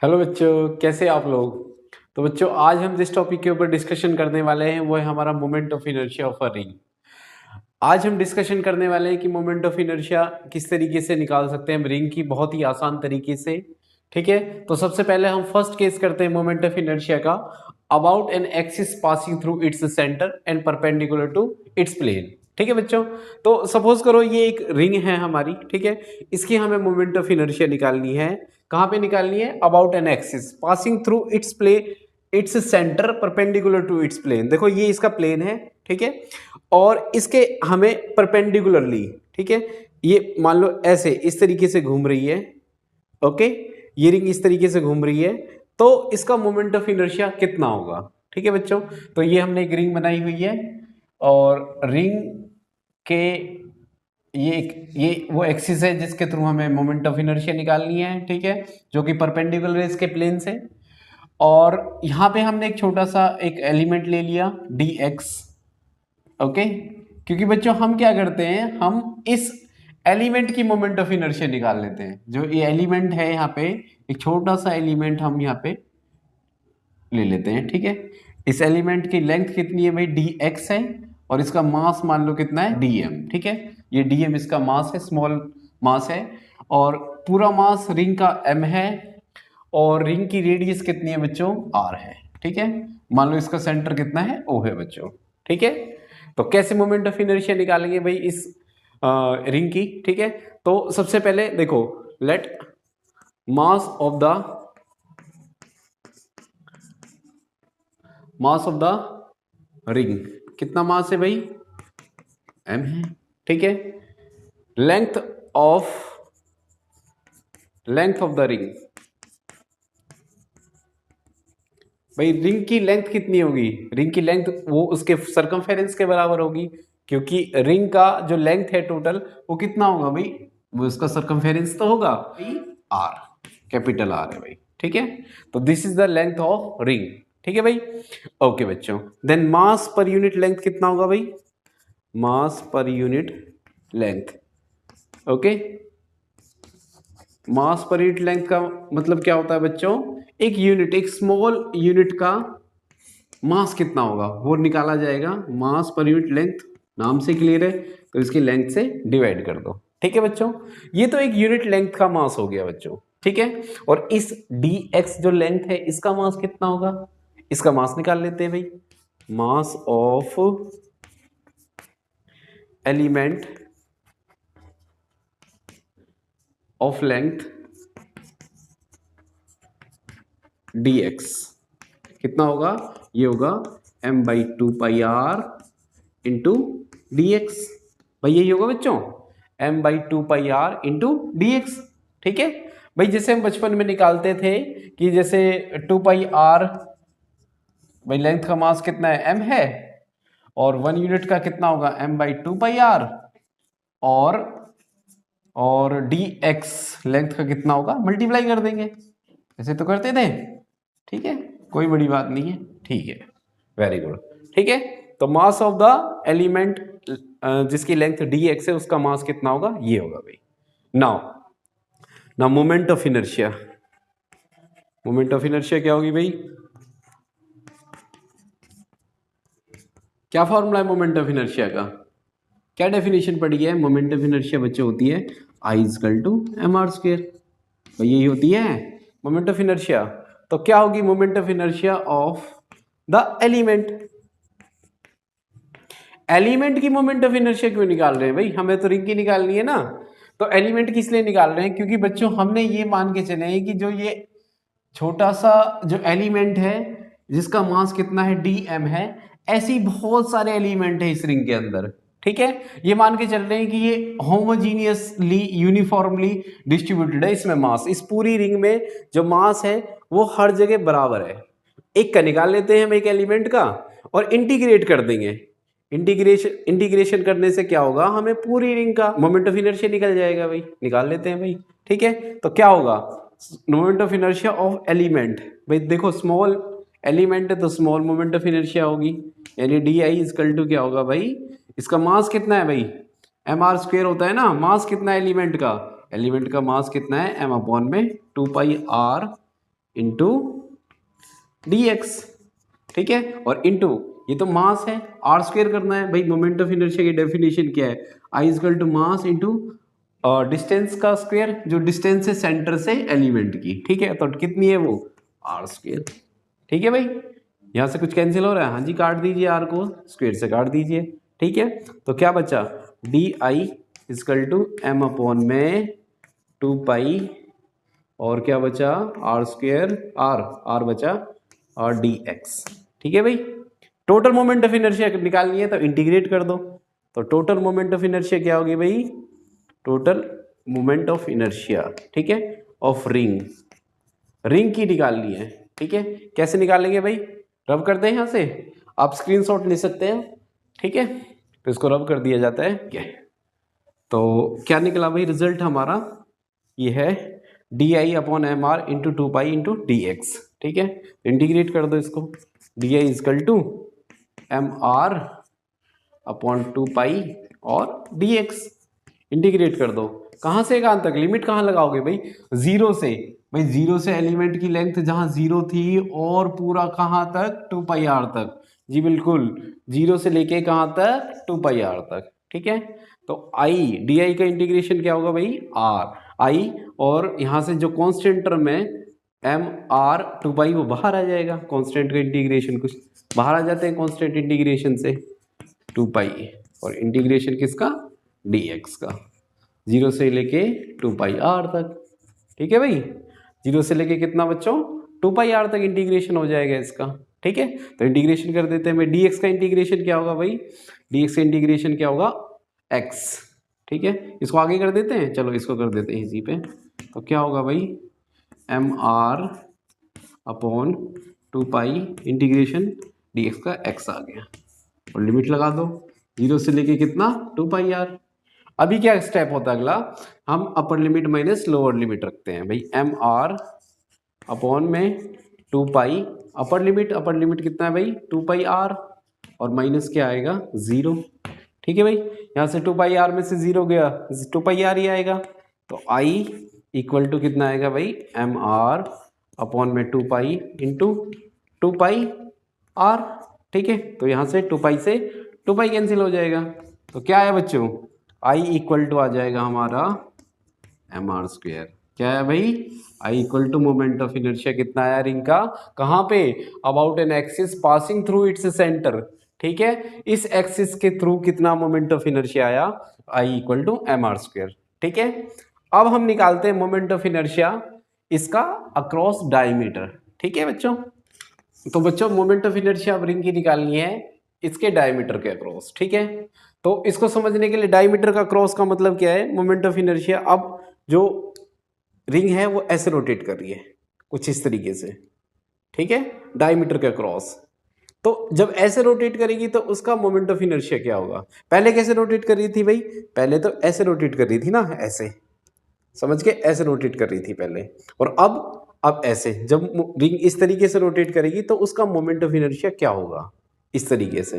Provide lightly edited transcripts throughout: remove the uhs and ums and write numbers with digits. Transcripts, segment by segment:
Hello बच्चों, कैसे आप लोग। तो बच्चों, आज हम जिस टॉपिक के ऊपर डिस्कशन करने वाले हैं वो है हमारा moment of inertia of a ring. आज हम डिस्कशन करने वाले हैं कि मोमेंट ऑफ इनर्शिया किस तरीके से निकाल सकते हैं हम रिंग की, बहुत ही आसान तरीके से। ठीक है, तो सबसे पहले हम फर्स्ट केस करते हैं मोमेंट ऑफ इनर्शिया का। About an axis passing through its centre and perpendicular to its plane. ठीक है बच्चों, तो सपोज करो ये एक रिंग है हमारी। ठीक है, इसकी हमें मोमेंट ऑफ इनर्शिया निकालनी है। कहाँ पे निकालनी है? About an axis passing through its play its centre perpendicular to its plane. देखो ये इसका प्लेन है। ठीक है, और इसके हमें परपेंडिकुलरली, ठीक है, ये मान लो ऐसे इस तरीके से घूम रही है। ओके, ये रिंग इस तरीके से घूम रही है, तो इसका मोमेंट ऑफ इनर्शिया कितना होगा? ठीक है बच्चों, तो ये हमने एक रिंग बनाई हुई है और रिंग के ये वो एक्सिस है जिसके थ्रू हमें मोमेंट ऑफ इनर्शिया निकालनी है। ठीक है, जो कि परपेंडिकुलर है इसके प्लेन से। और यहाँ पे हमने एक छोटा सा एक एलिमेंट ले लिया dx। ओके, क्योंकि बच्चों हम क्या करते हैं, हम इस एलिमेंट की मोमेंट ऑफ इनर्शिया निकाल लेते हैं। जो ये एलिमेंट है यहाँ पे, एक छोटा सा एलिमेंट हम यहाँ पे ले लेते हैं। ठीक है, इस एलिमेंट की लेंथ कितनी है भाई? dx है, और इसका मास मान लो कितना है? dm। ठीक है, ये dm इसका मास है, स्मॉल मास है, और पूरा मास रिंग का m है, और रिंग की रेडियस कितनी है बच्चों? r है। ठीक है, मान लो इसका सेंटर कितना है? o है बच्चों। ठीक है, तो कैसे मोमेंट ऑफ इनर्शिया निकालेंगे भाई इस रिंग की? ठीक है, तो सबसे पहले देखो, let mass of the ring, कितना मास है भाई? m है। ठीक है, लेंथ ऑफ द रिंग, भाई रिंग की लेंथ कितनी होगी? रिंग की लेंथ वो उसके सरकमफेरेंस के बराबर होगी, क्योंकि रिंग का जो लेंथ है टोटल वो कितना होगा भाई? वो उसका सरकमफेरेंस तो होगा आर, कैपिटल आर है भाई। ठीक है, तो this is the length of ring. ठीक है भाई, ओके बच्चों। Then mass per unit length कितना होगा भाई? मास पर यूनिट लेंथ। ओके, मास पर यूनिट लेंथ का मतलब क्या होता है बच्चों? एक यूनिट, एक स्मॉल यूनिट का मास कितना होगा वो निकाला जाएगा। मास पर यूनिट लेंथ नाम से क्लियर है, तो इसकी लेंथ से डिवाइड कर दो। ठीक है बच्चों, ये तो एक यूनिट लेंथ का मास हो गया बच्चों। ठीक है, और इस dx जो लेंथ है इसका मास कितना होगा? इसका मास निकाल लेते हैं भाई। Mass of element of length dx कितना होगा? ये होगा m/2πr इंटू डी एक्स। भाई यही होगा बच्चों, m/2πr इंटू डी एक्स। ठीक है भाई, जैसे हम बचपन में निकालते थे कि जैसे 2πr, भाई लेंथ का मास कितना है? m है, और 1 यूनिट का कितना होगा? m/2πr, और dx लेंथ का कितना होगा? मल्टीप्लाई कर देंगे, ऐसे तो करते थे। ठीक है, कोई बड़ी बात नहीं है। ठीक है, वेरी गुड। ठीक है, तो मास ऑफ द एलिमेंट जिसकी लेंथ dx है उसका मास कितना होगा? ये होगा भाई। Now moment of inertia, moment of inertia क्या होगी भाई? क्या फॉर्मूला है मोमेंट ऑफ इनर्शिया का? क्या डेफिनेशन पड़ी है? मोमेंट ऑफ इनर्शिया बच्चे होती है I इक्वल टू mr²। तो यही होती है मोमेंट ऑफ इनर्शिया। तो क्या होगी moment of inertia of the element? Element की मोमेंट ऑफ इनर्शिया क्यों निकाल रहे हैं भाई? हमें तो रिंग की निकालनी है ना। तो एलिमेंट किस लिए निकाल रहे हैं? क्योंकि बच्चों हमने ये मान के चले हैं कि जो ये छोटा सा जो एलिमेंट है जिसका मास कितना है? dm है, ऐसी बहुत सारे एलिमेंट है इस रिंग के अंदर। ठीक है, ये मान के चल रहे हैं कि ये होमोजीनियसली यूनिफॉर्मली डिस्ट्रीब्यूटेड है इसमें मास। इस पूरी रिंग में जो मास है वो हर जगह बराबर है। एक का निकाल लेते हैं हम, एक एलिमेंट का, और इंटीग्रेट कर देंगे। इंटीग्रेशन करने से क्या होगा? हमें पूरी रिंग का मोमेंट ऑफ इनर्शिया निकल जाएगा भाई। निकाल लेते हैं भाई। ठीक है, तो क्या होगा moment of inertia of element? भाई देखो, स्मॉल एलिमेंट है तो स्मॉल मोमेंट ऑफ इनर्शिया होगी, यानी डी आई इक्वल टू क्या होगा भाई? इसका मास कितना है भाई? mr² होता है ना। मास कितना है एलिमेंट का? एलिमेंट का मास कितना है? m/2πr इंटू dx, ठीक है, और इंटू ये तो मास है, आर स्क्वायर करना है भाई। मोमेंट ऑफ इनर्शिया की डेफिनेशन क्या है? I is equal to mass into distance का स्क्वायर, जो डिस्टेंस है सेंटर से एलिमेंट की, ठीक है, तो कितनी है वो? आर स्क्वायर, ठीक है भाई। यहां से कुछ कैंसिल हो रहा है? हाँ जी, काट दीजिए, आर को स्क्वायर से काट दीजिए, ठीक है। तो क्या बचा? D I is equal to m upon में 2 पाई, और क्या बचा? आर स्क्वायर, आर बचा, और डी एक्स, ठीक है भाई। टोटल मोमेंट ऑफ इनर्शिया निकालनी है तो इंटीग्रेट कर दो। तो टोटल मोमेंट ऑफ इनर्शिया क्या होगी भाई? टोटल मोमेंट ऑफ इनर्शिया, ठीक है, ऑफ रिंग की निकालनी है, ठीक है। कैसे निकालेंगे भाई? रब करते हैं, यहां से आप स्क्रीनशॉट ले सकते हैं, ठीक है। तो इसको रब कर दिया जाता है क्या? तो क्या निकला भाई रिजल्ट हमारा? ये है d I upon m r into 2 pi into d x, ठीक है। इंटीग्रेट कर दो इसको। D I is equal to M r upon 2 pi और डी एक्स, इंटीग्रेट कर दो। कहां से कहां तक? लिमिट कहां लगाओगे भाई? जीरो से। भाई जीरो से एलिमेंट की लेंथ जहां जीरो थी, और पूरा कहां तक? 2 पाई आर तक। जी बिल्कुल, जीरो से लेके कहां तक? 2 पाई आर तक, ठीक है। तो आई डी आई का इंटीग्रेशन क्या होगा भाई? आर आई, और यहां से जो कांस्टेंट टर्म है एम आर 2 पाई, वो बाहर आ जाएगा। कांस्टेंट का इंटीग्रेशन कुछ बाहर आ जाते हैं कांस्टेंट इंटीग्रेशन से, 2 पाई, और इंटीग्रेशन किसका? डी एक्स का, जीरो से लेके 2 पाई आर तक, ठीक है भाई। जीरो से लेके कितना बच्चों? 2 पाई आर तक इंटीग्रेशन हो जाएगा इसका, ठीक है। तो इंटीग्रेशन कर देते हैं। मैं डी एक्स का इंटीग्रेशन क्या होगा भाई? डी एक्स का इंटीग्रेशन क्या होगा? एक्स, ठीक है। इसको आगे कर देते हैं, चलो इसको कर देते हैं इसी पे। तो क्या होगा भाई? M r upon 2 pi integration d x का एक्स आ गया, और लिमिट लगा दो जीरो से लेके कितना? 2 पाई आर। अभी क्या स्टेप होता है अगला? हम upper limit minus lower limit रखते हैं भाई। एम आर अपॉन में 2 पाई, अपर लिमिट कितना है भाई? 2 पाई आर, और माइनस क्या आएगा? जीरो, ठीक है भाई। यहाँ से 2 पाई आर में से जीरो गया, 2 पाई आर ही आएगा। तो आई इक्वल टू कितना आएगा भाई? एम आर अपॉन में 2 पाई इंटू 2 पाई आर, ठीक है। तो यहाँ से 2 पाई से 2 पाई कैंसिल हो जाएगा। तो क्या है बच्चों? आई इक्वल टू आ जाएगा हमारा एम आर स्क्वेयर। क्या है भाई? I equal to moment of inertia कितना आया रिंग का? कहाँ पे? About an axis passing through its centre, ठीक है। इस एक्सिस के थ्रू कितना मोमेंट ऑफ इनर्शिया आया? I equal to M R square, ठीक है। अब हम निकालते हैं मोमेंट ऑफ इनर्शिया इसका अक्रॉस डायमीटर, ठीक है बच्चों। तो बच्चों मोमेंट ऑफ इनर्शिया अब रिंग की निकालनी है इसके डायमीटर के अक्रॉस, ठीक है। तो इसको समझने के लिए डायमीटर का क्रॉस का मतलब क्या है? मोमेंट ऑफ इनर्शिया, अब जो रिंग है वो ऐसे रोटेट कर रही है कुछ इस तरीके से, ठीक है, डायमीटर का क्रॉस। तो जब ऐसे रोटेट करेगी तो उसका मोमेंट ऑफ इनर्शिया क्या होगा? पहले कैसे रोटेट कर रही थी भाई? पहले तो ऐसे रोटेट कर रही थी ना, ऐसे, समझ के, ऐसे रोटेट कर रही थी पहले, और अब ऐसे। जब रिंग इस तरीके से रोटेट करेगी तो उसका मोमेंट ऑफ इनर्शिया क्या होगा? इस तरीके से।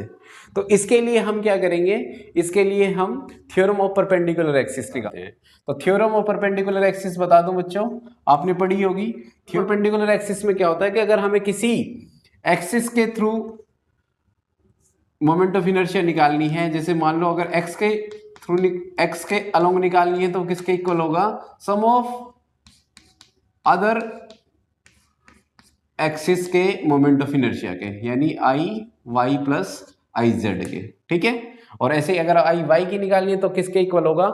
तो इसके लिए हम क्या करेंगे? इसके लिए हम थ्योरम ऑफ परपेंडिकुलर एक्सिस निकालते हैं। तो थ्योरम ऑफ परपेंडिकुलर एक्सिस बता दूं बच्चों, आपने पढ़ी होगी। परपेंडिकुलर एक्सिस में क्या होता है कि अगर हमें किसी एक्सिस के थ्रू मोमेंट ऑफ इनर्शिया निकालनी है, जैसे मान लो अगर एक्स के थ्रू एक्स के अलोंग निकालनी है, तो किसके इक्वल होगा? सम ऑफ अदर एक्सिस के मोमेंट ऑफ इनर्शिया के, यानी आई वाई प्लस आई जेड के, ठीक है। और ऐसे ही अगर आई वाई की निकालनी है तो किसके इक्वल होगा?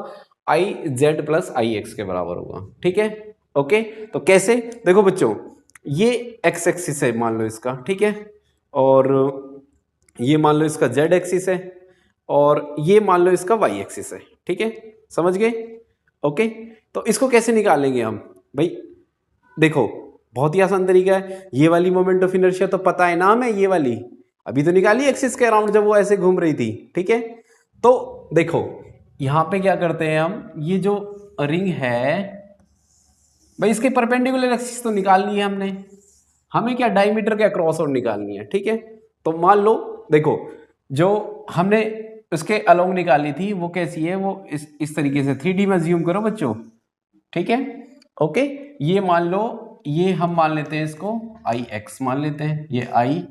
I Z plus I x के बराबर होगा, ठीक है। ओके, तो कैसे? देखो बच्चों, ये एक्स एक्सिस है मान लो इसका, ठीक है, और ये मान लो इसका जेड एक्सिस है, और ये मान लो इसका वाई एक्सिस है, ठीक है, समझ गए? ओके, तो इसको कैसे निकालेंगे हम भाई? देखो बहुत ही आसान तरीका है। ये वाली मोमेंट ऑफ इनर्शिया तो पता है ना हमें, ये वाली अभी तो निकाली एक्सिस के अराउंड जब वो ऐसे घूम रही थी, ठीक है। तो देखो यहां पे क्या करते हैं हम, ये जो रिंग है भाई, इसके परपेंडिकुलर एक्सिस तो निकालनी है हमने, हमें क्या डायमीटर के अक्रॉस और निकालनी है, ठीक है। तो मान लो देखो, जो हमने उसके अलोंग निकाली थी वो कैसी है? वो इस तरीके से 3D में ज्यूम करो बच्चों, ठीक है। ओके, ये मान लो ये हम मान लेते हैं इसको आई एक्स मान लेते हैं, ये आई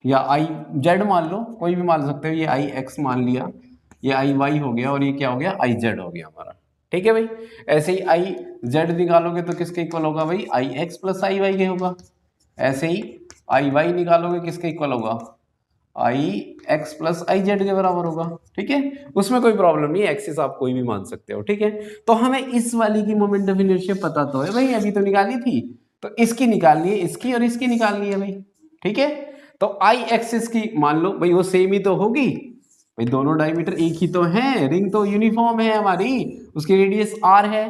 या आई जेड मान लो, कोई भी मान सकते हो, ये आई एक्स मान लिया, ये आई वाई हो गया और ये क्या हो गया आई जेड हो गया हमारा। ठीक है भाई, ऐसे ही आई जेड निकालोगे तो किसके इक्वल होगा भाई आई एक्स प्लस आई वाई के होगा। ऐसे ही आई वाई निकालोगे किसके इक्वल होगा आई एक्स प्लस आई जेड के बराबर होगा। ठीक है, उसमें कोई प्रॉब्लम नहीं है, एक्सिस आप कोई भी मान सकते हो। ठीक है, तो हमें इस वाली की मोमेंट ऑफ इनर्शिया पता तो है भाई, अभी तो निकाली थी, तो इसकी निकालनी है, इसकी और इसकी निकालनी है भाई। ठीक है, तो आई एक्सिस की मान लो भाई वो सेम ही तो होगी भाई, दोनों डायमीटर एक ही तो है, रिंग तो यूनिफॉर्म है हमारी, उसकी रेडियस आर है,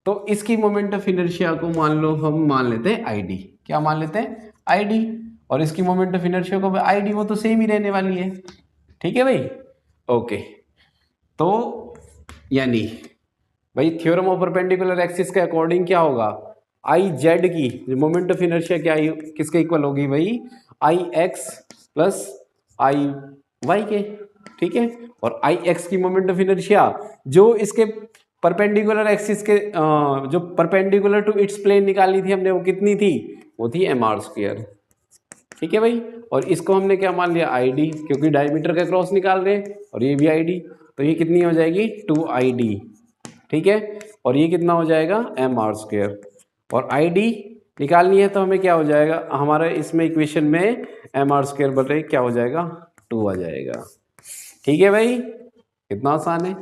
तो इसकी मोमेंट ऑफ इनर्शिया को मान लो हम मान लेते हैं आई डी। क्या मान लेते हैं आई डी, और इसकी मोमेंट ऑफ इनर्शिया को आई डी वो तो सेम ही रहने वाली है। ठीक है भाई, ओके। तो यानी भाई थ्योरम ऑफ परपेंडिकुलर एक्सिस के अकॉर्डिंग क्या होगा, आई जेड की मोमेंट ऑफ इनर्शिया क्या किसके इक्वल होगी भाई आई एक्स प्लस आई वाई के। ठीक है, और आई एक्स की मोमेंट ऑफ इनर्शिया जो इसके परपेंडिकुलर एक्सिस के जो परपेंडिकुलर टू इट्स प्लेन निकाली थी हमने, वो कितनी थी, वो थी एम आर स्क्वायर। ठीक है भाई, और इसको हमने क्या मान लिया आई डी, क्योंकि डायमीटर का क्रॉस निकाल रहे हैं, और ये भी आई डी, तो ये कितनी हो जाएगी 2ID। ठीक है, और ये कितना हो जाएगा एम आर स्क्वायर, और आई डी निकालनी है तो हमें क्या हो जाएगा हमारे इसमें इक्वेशन में एम आर स्क्वायर बटे क्या हो जाएगा 2 आ जाएगा। ठीक है भाई, कितना आसान है।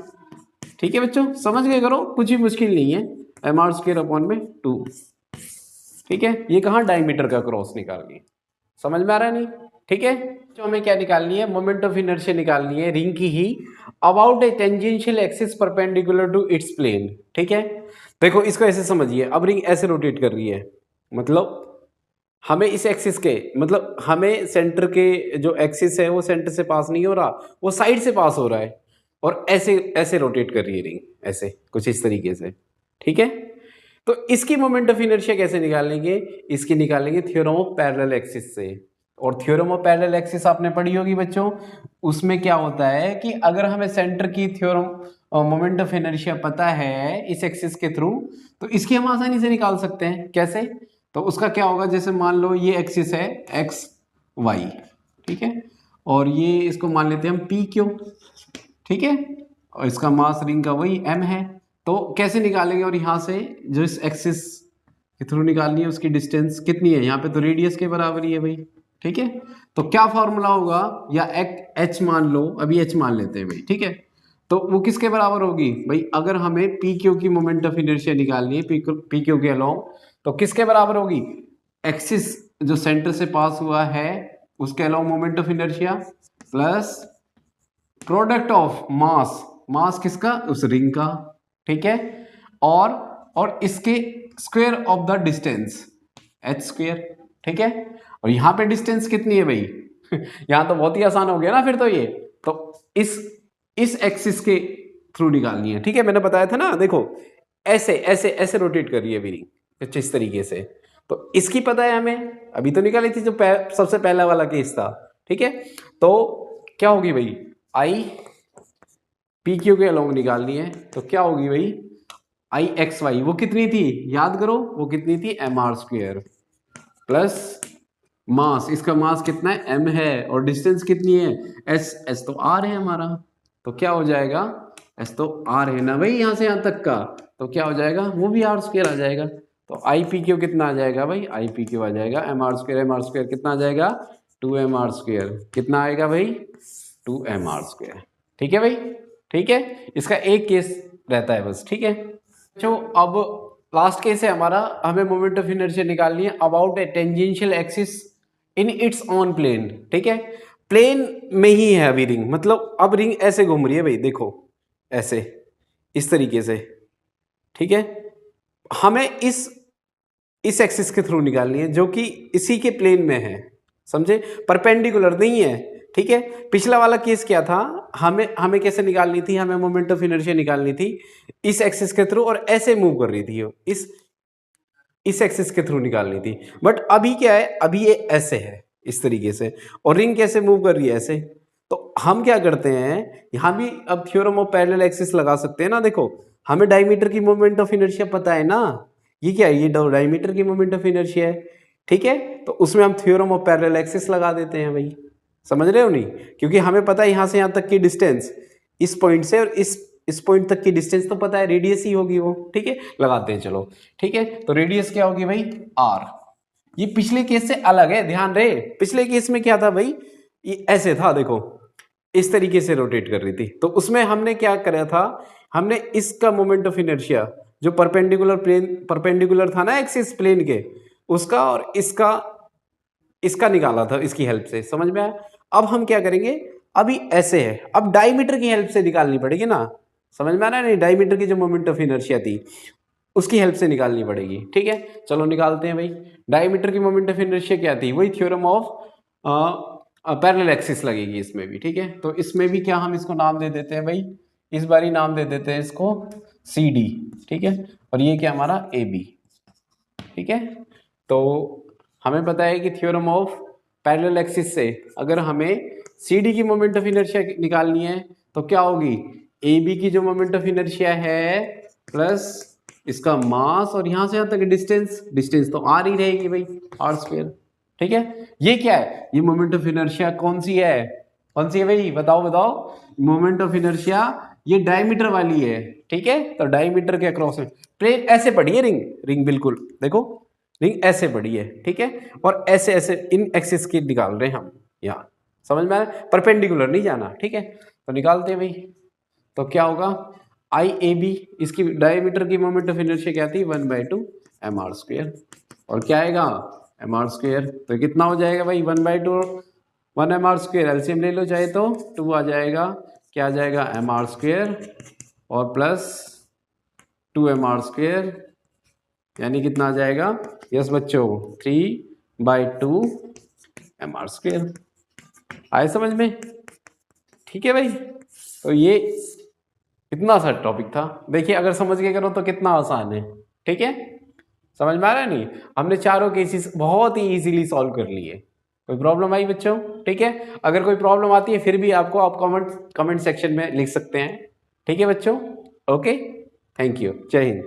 ठीक है बच्चों, समझ गए करो, कुछ ही मुश्किल नहीं है, एम आर स्क्वायर अपॉन में 2। ठीक है, ये कहाँ डायमीटर का क्रॉस निकालनी है, समझ में आ रहा है नहीं। ठीक है, तो हमें क्या निकालनी है मोमेंट ऑफ इनर्शिया निकालनी है रिंग की ही about a tangential axis perpendicular to its plane. ठीक है, देखो इसको ऐसे समझिए, अब रिंग ऐसे रोटेट कर रही है, मतलब हमें इस एक्सिस के मतलब हमें सेंटर के जो एक्सिस है वो सेंटर से पास नहीं हो रहा, वो साइड से पास हो रहा है, और ऐसे ऐसे रोटेट कर रही है रिंग, ऐसे कुछ इस तरीके से। ठीक है, तो इसकी मोमेंट ऑफ इनर्शिया कैसे निकालेंगे, इसकी निकालेंगे थ्योरम ऑफ पैरेलल एक्सिस से। और थ्योरम ऑफ पैरेलल एक्सिस आपने पढ़ी होगी बच्चों, उसमें क्या होता है कि अगर हमें सेंटर की थ्योरम मोमेंट ऑफ इनर्शिया पता है इस एक्सिस के थ्रू, तो इसकी हम आसानी से निकाल सकते हैं। कैसे, तो उसका क्या होगा, जैसे मान लो ये एक्सिस है एक्स वाई, ठीक है, और ये इसको मान लेते हैं हम पी क्यू। ठीक है, और इसका मास रिंग का वही एम है, तो कैसे निकालेंगे, और यहाँ से जो इस एक्सिस के थ्रू निकालनी है उसकी डिस्टेंस कितनी है, यहाँ पे तो रेडियस के बराबर ही है भाई। ठीक है, तो क्या फॉर्मूला होगा, या एच मान लो, अभी एच मान लेते हैं भाई। ठीक है, तो वो किसके बराबर होगी भाई, अगर हमें पी क्यू की मोमेंट ऑफ इनर्शिया निकालनी है पी क्यू के अलोंग, तो किसके बराबर होगी, एक्सिस जो सेंटर से पास हुआ है उसके along moment of inertia plus product of mass किसका, उस रिंग का। ठीक है, और इसके square of the distance H square. ठीक है, और यहां पे डिस्टेंस कितनी है भाई यहां तो बहुत ही आसान हो गया ना फिर तो ये, तो इस एक्सिस के थ्रू निकालनी है। ठीक है, मैंने बताया था ना, देखो ऐसे ऐसे ऐसे रोटेट कर रही है रिंग कुछ इस तरीके से, तो इसकी पता है हमें, अभी तो निकाली थी जो सबसे पहला वाला केस था। ठीक है, तो क्या होगी भाई आई पी क्यू के अलोंग निकालनी है, तो क्या होगी भाई आई एक्स वाई, वो कितनी थी याद करो, वो कितनी थी m r square plus mass, इसका मास कितना है एम है, और डिस्टेंस कितनी है एस, एस तो आर है हमारा, तो क्या हो जाएगा एस तो आर है ना भाई यहाँ से यहाँ तक का, तो क्या हो जाएगा वो भी आर स्क्वायर आ जाएगा। तो आई पी क्यू कितना आ जाएगा भाई, आई पी क्यू आ जाएगा एम आर स्क्वायर कितना आ जाएगा 2 MR स्क्वायर, कितना आएगा भाई 2 MR स्क्वायर। ठीक है भाई, ठीक है, इसका एक केस रहता है बस। ठीक है, जो अब लास्ट केस है हमारा, हमें मोमेंट ऑफ इनर्शिया निकालनी है about a tangential axis in its on plane. ठीक है, प्लेन में ही है अभी रिंग, मतलब अब रिंग ऐसे घूम रही है भाई, देखो ऐसे इस तरीके से। ठीक है, हमें इस एक्सिस के थ्रू निकालनी है जो कि इसी के प्लेन में है, समझे, परपेंडिकुलर नहीं है। ठीक है, पिछला वाला केस क्या था, हमें कैसे निकालनी थी, हमें मोमेंट ऑफ इनर्शिया निकालनी थी इस एक्सिस के थ्रू, और ऐसे मूव कर रही थी वो इस एक्सिस के थ्रू निकालनी थी। बट अभी क्या है, अभी ये ऐसे है इस तरीके से, और रिंग कैसे मूव कर रही है ऐसे। तो हम क्या करते हैं, यहां भी अब थ्योरम ऑफ पैरेलल एक्सिस लगा सकते हैं ना। देखो हमें डायमीटर की मोमेंट ऑफ इनर्शिया पता है ना, ये क्या है, ये डायमीटर की मोमेंट ऑफ इनर्शिया है, ठीक है। तो उसमें हम थ्योरम ऑफ पैरेलल एक्सिस लगा देते हैं भाई, समझ रहे हो नहीं, क्योंकि हमें पता है यहाँ से यहाँ तक की डिस्टेंस, इस पॉइंट से और इस पॉइंट तक की डिस्टेंस तो पता है, रेडियस ही होगी वो, ठीक है। लगाते हैं चलो, ठीक है। तो रेडियस क्या होगी भाई, आर। ये पिछले केस से अलग है, ध्यान रहे। पिछले केस में क्या था भाई, ये ऐसे था, देखो इस तरीके से रोटेट कर रही थी। तो उसमें हमने क्या करा था, हमने इसका मोमेंट ऑफ इनर्शिया जो परपेंडिकुलर था ना एक्सिस प्लेन के, उसका और इसका निकाला था इसकी हेल्प से, समझ में आया। अब हम क्या करेंगे, अभी ऐसे है, अब डायमीटर की हेल्प से निकालनी पड़ेगी ना, समझ में आ रहा है नहीं, डायमीटर की जो मोमेंट ऑफ इनर्शिया थी उसकी हेल्प से निकालनी पड़ेगी, ठीक है। चलो निकालते हैं भाई। डायमीटर की मोमेंट ऑफ इनर्शिया क्या थी, वही थ्योरम ऑफ पैरेलल एक्सिस लगेगी इसमें भी, ठीक है। तो इसमें भी क्या, हम इसको नाम दे देते हैं भाई, इस बारी नाम दे देते हैं इसको सी डी, ठीक है। और ये क्या हमारा ए बी, ठीक है। तो हमें पता है कि थ्योरम ऑफ पैरेलल एक्सिस से अगर हमें सी डी की मोमेंट ऑफ इनर्शिया निकालनी है तो क्या होगी, ए बी की जो मोमेंट ऑफ इनर्शिया है प्लस इसका मास और यहां से यहां तक डिस्टेंस तो आर ही रहेगी भाई, आर स्क्वायर, ठीक है। ये क्या है, ये मोमेंट ऑफ इनर्शिया कौन सी है भाई, बताओ। मोमेंट ऑफ इनर्शिया ये डायमीटर वाली है, ठीक है। तो डायमीटर के अक्रॉस में प्लेन ऐसे पड़ी है, रिंग बिल्कुल देखो, रिंग ऐसे पड़ी है, ठीक है। और ऐसे ऐसे इन एक्सिस की निकाल रहे हैं हम यहाँ, समझ में आ रहा है, परपेंडिकुलर नहीं जाना, ठीक है। तो निकालते हैं भाई। तो क्या होगा, आई ए बी, इसकी डायमीटर की मोमेंट ऑफ इनर्शिया क्या थी, 1/2 mr²। और क्या आएगा, mr²। तो कितना हो जाएगा भाई, 1/2 1 mr², एलसीएम ले लो चाहे तो 2 आ जाएगा, क्या आ जाएगा mr² और प्लस 2 mr², यानी कितना आ जाएगा, यस बच्चों 3/2 mr²। आए समझ में, ठीक है भाई। तो ये कितना सा टॉपिक था, देखिए अगर समझ के करो तो कितना आसान है, ठीक है। समझ में आ रहा है नहीं, हमने चारों केसेस बहुत ही इजीली सॉल्व कर लिए। कोई प्रॉब्लम आई बच्चों, ठीक है। अगर कोई प्रॉब्लम आती है फिर भी आप कमेंट सेक्शन में लिख सकते हैं, ठीक है बच्चों। ओके, थैंक यू, जय हिंद।